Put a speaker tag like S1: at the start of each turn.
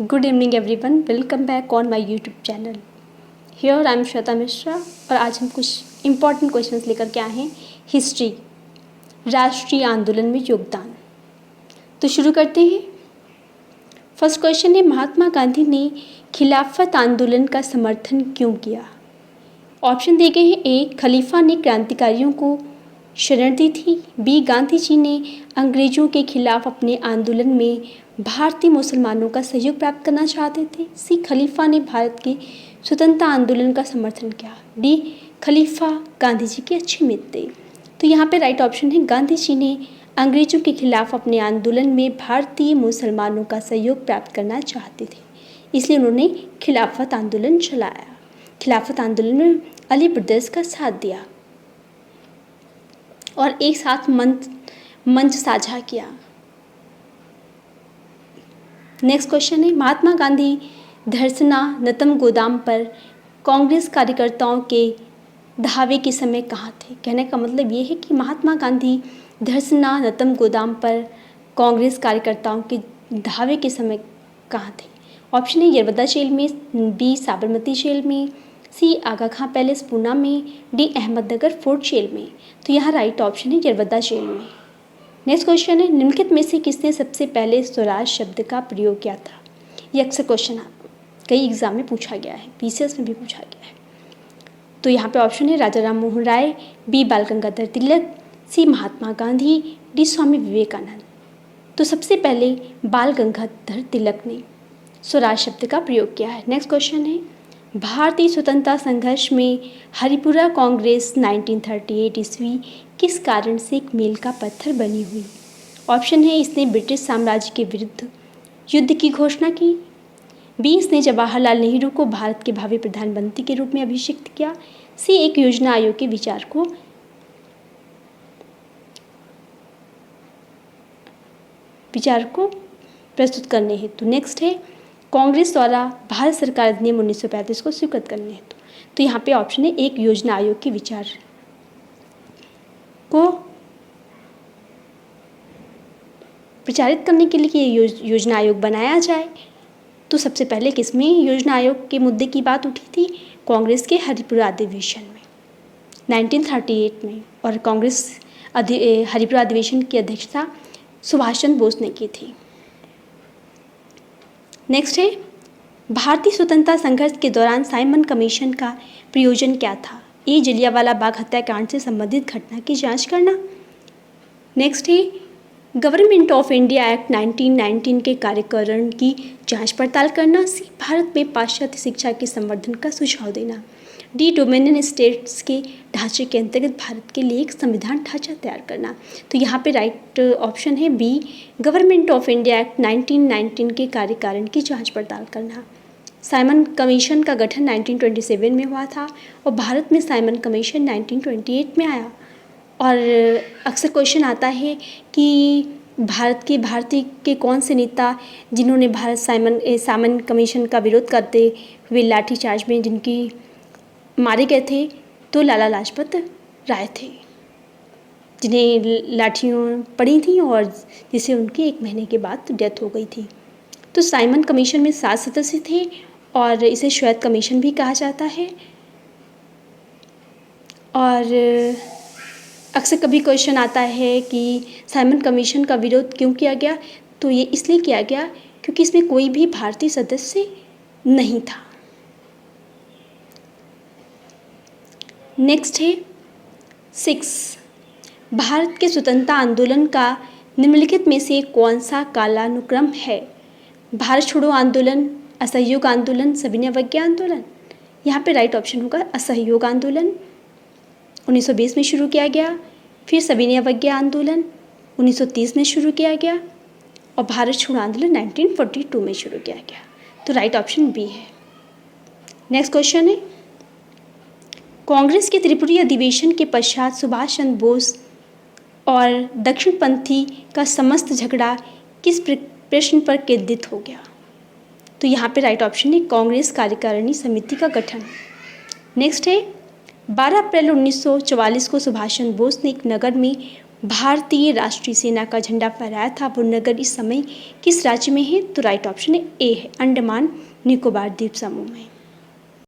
S1: Good evening everyone, welcome back on my YouTube channel. Here I am Shweta Mishra और आज हम कुछ इम्पॉर्टेंट क्वेश्चंस लेकर के आए हैं। हिस्ट्री, राष्ट्रीय आंदोलन में योगदान। तो शुरू करते हैं। फर्स्ट क्वेश्चन है, महात्मा गांधी ने खिलाफत आंदोलन का समर्थन क्यों किया? ऑप्शन दिए गए हैं। ए, खलीफा ने क्रांतिकारियों को शरण दी थी। बी, गांधी जी ने अंग्रेजों के खिलाफ अपने आंदोलन में भारतीय मुसलमानों का सहयोग प्राप्त करना चाहते थे। सी, खलीफा ने भारत के स्वतंत्रता आंदोलन का समर्थन किया। डी, खलीफा गांधी जी के अच्छे मित्र थे। तो यहाँ पे राइट ऑप्शन है, गांधी जी ने अंग्रेजों के खिलाफ अपने आंदोलन में भारतीय मुसलमानों का सहयोग प्राप्त करना चाहते थे, इसलिए उन्होंने खिलाफत आंदोलन चलाया। खिलाफत आंदोलन में अली ब्रदर्स का साथ दिया और एक साथ मंच साझा किया। नेक्स्ट क्वेश्चन है, महात्मा गांधी धरसना नतम गोदाम पर कांग्रेस कार्यकर्ताओं के धावे के समय कहाँ थे? कहने का मतलब ये है कि महात्मा गांधी धरसना नतम गोदाम पर कांग्रेस कार्यकर्ताओं के धावे के समय कहाँ थे? ऑप्शन है, यरवदा जेल में। बी, साबरमती जेल में। सी, आगा खां पैलेस पूना में। डी, अहमदनगर फोर्ट जेल में। तो यहाँ राइट ऑप्शन है यरवदा जेल में। नेक्स्ट क्वेश्चन है, निम्नलिखित में से किसने सबसे पहले स्वराज शब्द का प्रयोग किया था? ये अक्सर क्वेश्चन कई एग्जाम में पूछा गया है, पीसीएस में भी पूछा गया है। तो यहाँ पे ऑप्शन है राजा राम मोहन राय। बी, बाल गंगाधर तिलक। सी, महात्मा गांधी। डी, स्वामी विवेकानंद। तो सबसे पहले बाल गंगाधर तिलक ने स्वराज शब्द का प्रयोग किया है। नेक्स्ट क्वेश्चन है, भारतीय स्वतंत्रता संघर्ष में हरिपुरा कांग्रेस 1938 ईस्वी किस कारण से एक मील का पत्थर बनी हुई? ऑप्शन है, इसने ब्रिटिश साम्राज्य के विरुद्ध युद्ध की घोषणा की। बी, इसने जवाहरलाल नेहरू को भारत के भावी प्रधानमंत्री के रूप में अभिषिक्त किया। सी, एक योजना आयोग के विचार को प्रस्तुत करने हेतु। नेक्स्ट है, कांग्रेस द्वारा भारत सरकार अधिनियम 1935 को स्वीकृत करने हेतु। तो यहाँ पे ऑप्शन है, एक योजना आयोग के विचार को प्रचारित करने के लिए कि ये योजना आयोग बनाया जाए। तो सबसे पहले किसमें योजना आयोग के मुद्दे की बात उठी थी? कांग्रेस के हरिपुरा अधिवेशन में 1938 में। और कांग्रेस हरिपुरा अधिवेशन की अध्यक्षता सुभाष चंद्र बोस ने की थी। नेक्स्ट है, भारतीय स्वतंत्रता संघर्ष के दौरान साइमन कमीशन का प्रयोजन क्या था? ए, जलियांवाला बाग हत्याकांड से संबंधित घटना की जांच करना। नेक्स्ट है, गवर्नमेंट ऑफ इंडिया एक्ट 1919 के कार्यकारण की जांच पड़ताल करना। सी, भारत में पाश्चात्य शिक्षा के संवर्धन का सुझाव देना। डी, डोमिनियन स्टेट्स के ढांचे के अंतर्गत भारत के लिए एक संविधान ढांचा तैयार करना। तो यहाँ पे राइट ऑप्शन है B, government of India act 1919 के कार्यकारण की जांच पड़ताल करना। साइमन कमीशन का गठन 1927 में हुआ था और भारत में साइमन कमीशन 1928 में आया। और अक्सर क्वेश्चन आता है कि भारतीय के कौन से नेता जिन्होंने भारत साइमन कमीशन का विरोध करते हुए लाठीचार्ज में जिनकी मारे गए थे? तो लाला लाजपत राय थे, जिन्हें लाठियाँ पड़ी थी और जिसे उनके 1 महीने के बाद डेथ हो गई थी। तो साइमन कमीशन में 7 सदस्य थे और इसे श्वेत कमीशन भी कहा जाता है। और अक्सर कभी क्वेश्चन आता है कि साइमन कमीशन का विरोध क्यों किया गया? तो ये इसलिए किया गया क्योंकि इसमें कोई भी भारतीय सदस्य नहीं था। नेक्स्ट है 6, भारत के स्वतंत्रता आंदोलन का निम्नलिखित में से कौन सा कालानुक्रम है? भारत छोड़ो आंदोलन, असहयोग आंदोलन, सविनय अवज्ञा आंदोलन। यहाँ पे राइट ऑप्शन होगा असहयोग आंदोलन 1920 में शुरू किया गया, फिर सविनय अवज्ञा आंदोलन 1930 में शुरू किया गया और भारत छोड़ो आंदोलन 1942 में शुरू किया गया। तो राइट ऑप्शन बी है। नेक्स्ट क्वेश्चन है, कांग्रेस के त्रिपुरी अधिवेशन के पश्चात सुभाष चंद्र बोस और दक्षिणपंथी का समस्त झगड़ा किस प्रश्न पर केंद्रित हो गया? तो यहाँ पे राइट ऑप्शन है कांग्रेस कार्यकारिणी समिति का गठन। नेक्स्ट है, 12 अप्रैल 1944 को सुभाष चंद्र बोस ने एक नगर में भारतीय राष्ट्रीय सेना का झंडा फहराया था वो नगर इस समय किस राज्य में है? तो राइट ऑप्शन है ए है अंडमान निकोबार द्वीप समूह में।